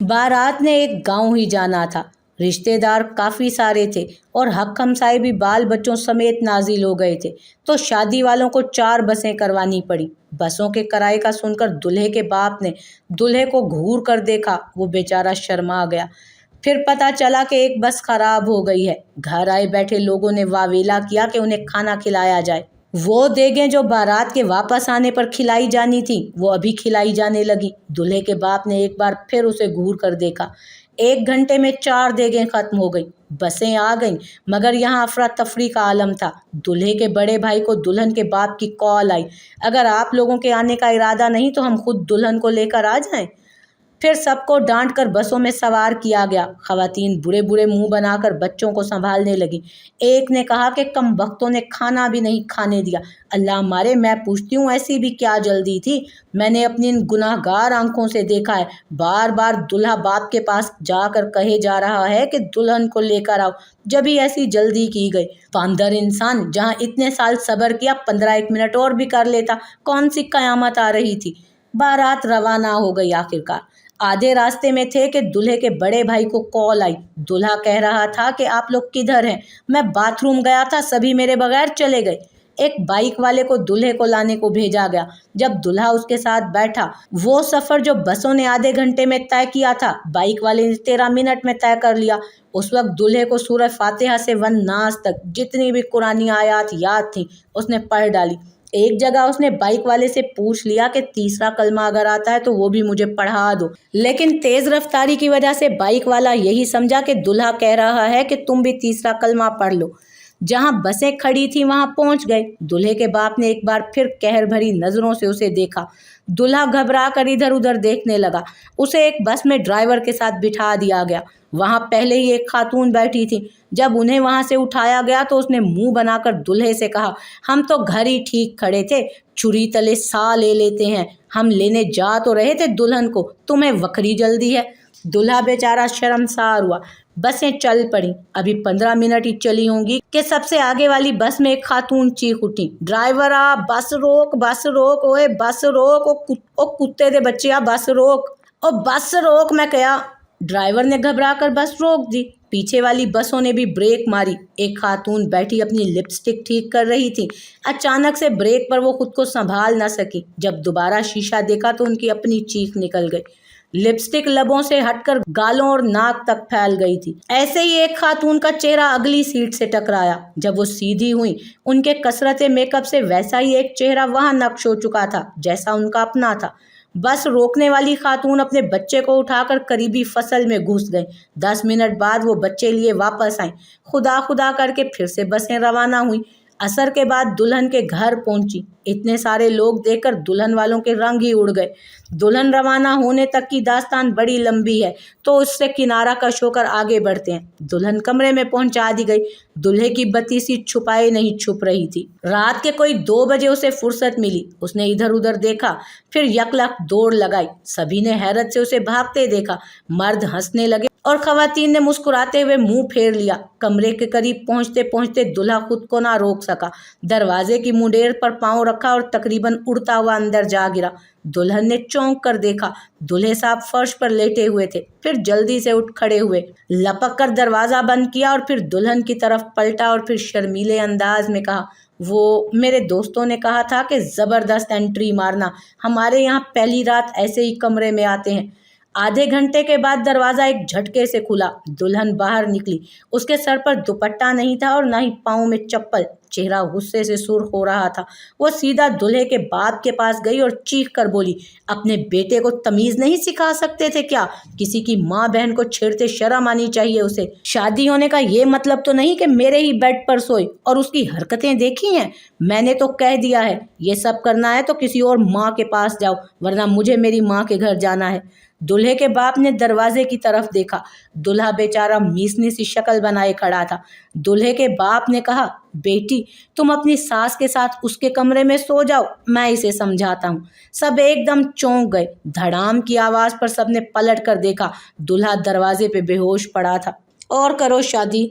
बारात ने एक गांव ही जाना था। रिश्तेदार काफ़ी सारे थे और हक हमसाए भी बाल बच्चों समेत नाजिल हो गए थे। तो शादी वालों को 4 बसें करवानी पड़ी। बसों के किराए का सुनकर दूल्हे के बाप ने दूल्हे को घूर कर देखा। वो बेचारा शर्मा गया। फिर पता चला कि एक बस खराब हो गई है। घर आए बैठे लोगों ने वावेला किया कि उन्हें खाना खिलाया जाए। वो देगें जो बारात के वापस आने पर खिलाई जानी थी, वो अभी खिलाई जाने लगी। दूल्हे के बाप ने एक बार फिर उसे घूर कर देखा। 1 घंटे में 4 देगें खत्म हो गई। बसें आ गईं, मगर यहाँ अफरा तफरी का आलम था। दूल्हे के बड़े भाई को दुल्हन के बाप की कॉल आई, अगर आप लोगों के आने का इरादा नहीं तो हम खुद दुल्हन को लेकर आ जाएं। फिर सबको डांट कर बसों में सवार किया गया। खवातीन बुरे बुरे मुंह बनाकर बच्चों को संभालने लगी। एक ने कहा कि कम वक्तों ने खाना भी नहीं खाने दिया। अल्लाह मारे, मैं पूछती हूँ ऐसी भी क्या जल्दी थी? मैंने अपनी इन गुनाहगार आंखों से देखा है, बार बार दूल्हा बाप के पास जाकर कहे जा रहा है कि दुल्हन को लेकर आओ, जब ही ऐसी जल्दी की गई। बांदर इंसान, जहाँ इतने साल सब्र किया, 15 मिनट और भी कर लेता, कौन सी कयामत आ रही थी। बारात रवाना हो गई। आखिरकार आधे रास्ते में थे कि दूल्हे के बड़े भाई को कॉल आई। दूल्हा कह रहा था कि आप लोग किधर हैं? मैं बाथरूम गया था, सभी मेरे बगैर चले गए। एक बाइक वाले को दूल्हे को लाने को भेजा गया। जब दूल्हा उसके साथ बैठा, वो सफ़र जो बसों ने आधे घंटे में तय किया था, बाइक वाले ने 13 मिनट में तय कर लिया। उस वक्त दूल्हे को सूरह फातिहा से वन नास तक जितनी भी कुरानी आयात याद थी, उसने पढ़ डाली। एक जगह उसने बाइक वाले से पूछ लिया कि तीसरा कलमा अगर आता है तो वो भी मुझे पढ़ा दो, लेकिन तेज़ रफ्तारी की वजह से बाइक वाला यही समझा कि दूल्हा कह रहा है कि तुम भी तीसरा कलमा पढ़ लो। जहां बसें खड़ी थी वहां पहुंच गए। दूल्हे के बाप ने एक बार फिर कहर भरी नज़रों से उसे देखा। दूल्हा घबरा कर इधर उधर देखने लगा। उसे एक बस में ड्राइवर के साथ बिठा दिया गया। वहां पहले ही एक खातून बैठी थी। जब उन्हें वहां से उठाया गया तो उसने मुंह बनाकर दूल्हे से कहा, हम तो घर ही ठीक खड़े थे, छुरी तले सा ले लेते हैं। हम लेने जा तो रहे थे दुल्हन को, तुम्हें वक्री जल्दी है। दूल्हा बेचारा शर्मसार हुआ। बसें चल पड़ी। अभी 15 मिनट ही चली होंगी कि सबसे आगे वाली बस में एक खातून चीख उठी, ड्राइवर आ, बस रोक, बस रोक, ओए बस रोक, ओ कुत्ते दे बच्चे आ, बस रोक, ओ बस रोक, मैं कहा। ड्राइवर ने घबरा कर बस रोक दी। पीछे वाली बसों ने भी ब्रेक मारी। एक खातून बैठी अपनी लिपस्टिक ठीक कर रही थी। अचानक से ब्रेक पर वो खुद को संभाल न सकी। जब दोबारा शीशा देखा तो उनकी अपनी चीख निकल गई। लिपस्टिक लबों से हटकर गालों और नाक तक फैल गई थी। ऐसे ही एक खातून का चेहरा अगली सीट से टकराया। जब वो सीधी हुई, उनके कसरते मेकअप से वैसा ही एक चेहरा वहां नक्श हो चुका था जैसा उनका अपना था। बस रोकने वाली खातून अपने बच्चे को उठाकर करीबी फसल में घुस गई। 10 मिनट बाद वो बच्चे लिए वापस आई। खुदा खुदा करके फिर से बसें रवाना हुई। असर के बाद दुल्हन के घर पहुंची। इतने सारे लोग देखकर दुल्हन वालों के रंग ही उड़ गए। दुल्हन रवाना होने तक की दास्तान बड़ी लंबी है, तो उससे किनारा कश होकर आगे बढ़ते हैं। दुल्हन कमरे में पहुंचा दी गई। दूल्हे की बत्ती सी छुपाए नहीं छुप रही थी। रात के कोई 2 बजे उसे फुर्सत मिली। उसने इधर उधर देखा, फिर यकलक दौड़ लगाई। सभी ने हैरत से उसे भागते देखा। मर्द हंसने लगे और खवातीन ने मुस्कुराते हुए मुंह फेर लिया। कमरे के करीब पहुंचते पहुंचते दूल्हा खुद को ना रोक सका। दरवाजे की मुंडेर पर पांव रखा और तकरीबन उड़ता हुआ अंदर जा गिरा। दुल्हन ने चौंक कर देखा। दूल्हे साहब फर्श पर लेटे हुए थे। फिर जल्दी से उठ खड़े हुए, लपक कर दरवाजा बंद किया और फिर दुल्हन की तरफ पलटा और फिर शर्मीले अंदाज में कहा, वो मेरे दोस्तों ने कहा था कि ज़बरदस्त एंट्री मारना, हमारे यहाँ पहली रात ऐसे ही कमरे में आते हैं। आधे घंटे के बाद दरवाज़ा एक झटके से खुला। दुल्हन बाहर निकली। उसके सर पर दुपट्टा नहीं था और ना ही पाँव में चप्पल। चेहरा गुस्से से सुर्ख हो रहा था। वो सीधा दूल्हे के बाप के पास गई और चीख कर बोली, अपने बेटे को तमीज़ नहीं सिखा सकते थे क्या? किसी की माँ बहन को छेड़ते शर्म आनी चाहिए उसे। शादी होने का ये मतलब तो नहीं कि मेरे ही बेड पर सोए। और उसकी हरकतें देखी हैं? मैंने तो कह दिया है, ये सब करना है तो किसी और माँ के पास जाओ, वरना मुझे मेरी माँ के घर जाना है। दूल्हे के बाप ने दरवाजे की तरफ देखा। दूल्हा बेचारा मीसनी सी शक्ल बनाए खड़ा था। दूल्हे के बाप ने कहा, बेटी तुम अपनी सास के साथ उसके कमरे में सो जाओ, मैं इसे समझाता हूँ। सब एकदम चौंक गए। धड़ाम की आवाज़ पर सबने पलट कर देखा। दूल्हा दरवाजे पे बेहोश पड़ा था। और करो शादी।